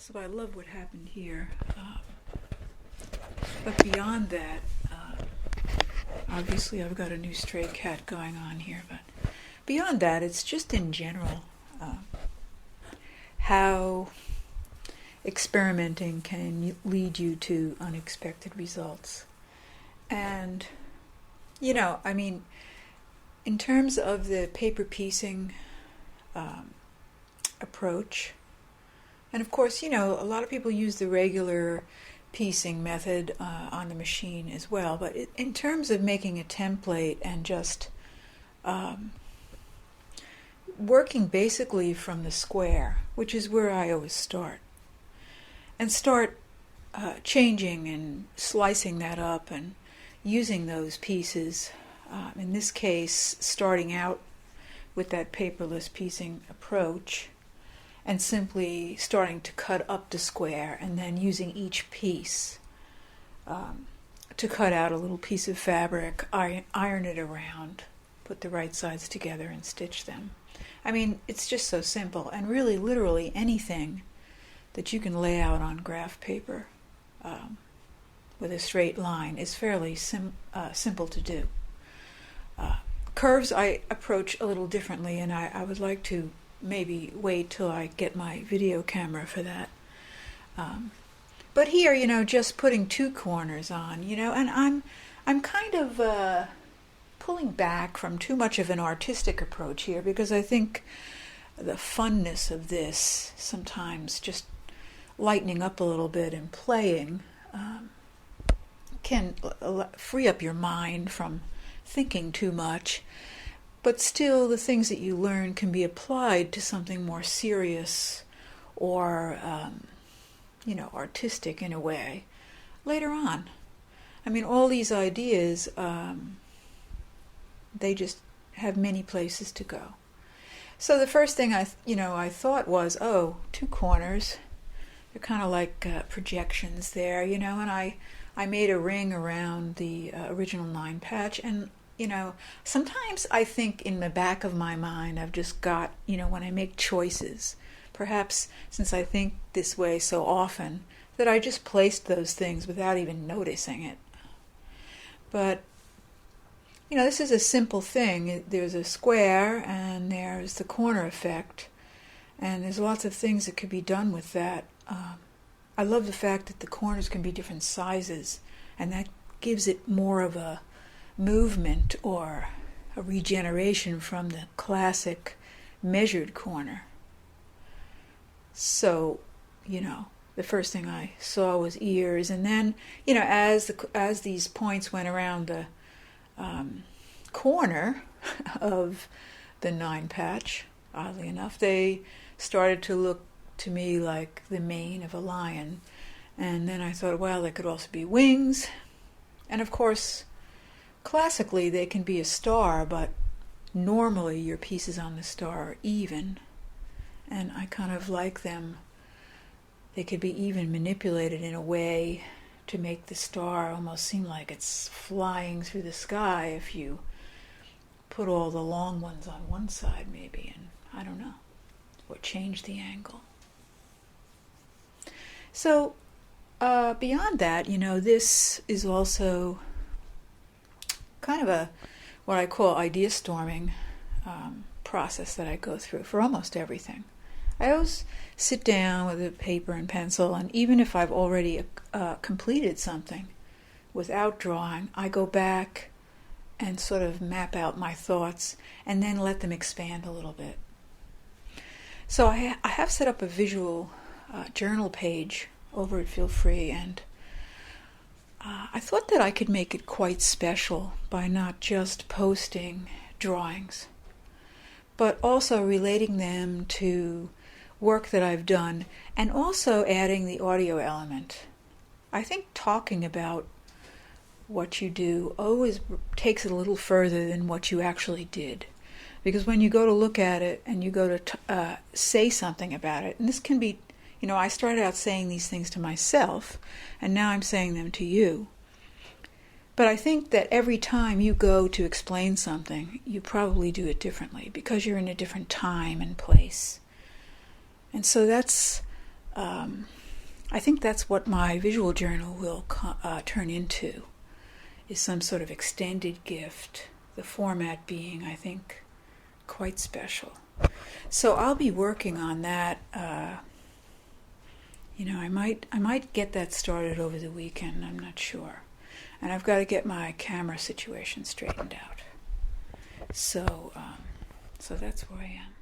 So I love what happened here. But beyond that, obviously I've got a new stray cat going on here, but beyond that, it's just in general how experimenting can lead you to unexpected results. And, I mean, in terms of the paper piecing approach, and of course, a lot of people use the regular piecing method on the machine as well, but in terms of making a template and just working basically from the square, which is where I always start, and start changing and slicing that up and using those pieces, in this case starting out with that paperless piecing approach and simply starting to cut up the square and then using each piece to cut out a little piece of fabric, iron it around, put the right sides together and stitch them. I mean, it's just so simple, and really literally anything that you can lay out on graph paper with a straight line is fairly simple to do. Curves I approach a little differently, and I would like to maybe wait till I get my video camera for that. But here, just putting two corners on, and I'm kind of pulling back from too much of an artistic approach here, because I think the funness of this, sometimes just lightening up a little bit and playing, can free up your mind from thinking too much. But still, the things that you learn can be applied to something more serious or, artistic in a way later on. I mean, all these ideas, they just have many places to go. So the first thing I thought was, two corners. They're kind of like projections there, and I made a ring around the original 9 patch, and sometimes I think in the back of my mind I've just got, when I make choices, perhaps since I think this way so often, that I just placed those things without even noticing it. But, this is a simple thing. There's a square and there's the corner effect, and there's lots of things that could be done with that. I love the fact that the corners can be different sizes, and that gives it more of a movement or a regeneration from the classic measured corner. So, the first thing I saw was ears, and then, as these points went around the corner of the 9 patch, oddly enough, they started to look to me like the mane of a lion. And then I thought, well, they could also be wings. And of course, classically, they can be a star, but normally your pieces on the star are even. And I kind of like them. They could be even manipulated in a way to make the star almost seem like it's flying through the sky if you put all the long ones on one side, maybe, and I don't know, or change the angle. So, beyond that, this is also kind of what I call idea storming process that I go through for almost everything. I always sit down with a paper and pencil, and even if I've already completed something without drawing, I go back and sort of map out my thoughts and then let them expand a little bit. So I have set up a visual journal page over at Feel Free, and I thought that I could make it quite special by not just posting drawings, but also relating them to work that I've done, and also adding the audio element. I think talking about what you do always takes it a little further than what you actually did. Because when you go to look at it and you go to say something about it, and this can be, I started out saying these things to myself, and now I'm saying them to you. But I think that every time you go to explain something, you probably do it differently because you're in a different time and place. And so that's I think that's what my visual journal will turn into, is some sort of extended gift, the format being, I think, quite special. So I'll be working on that. I might get that started over the weekend. I'm not sure, and I've got to get my camera situation straightened out. So that's where I am.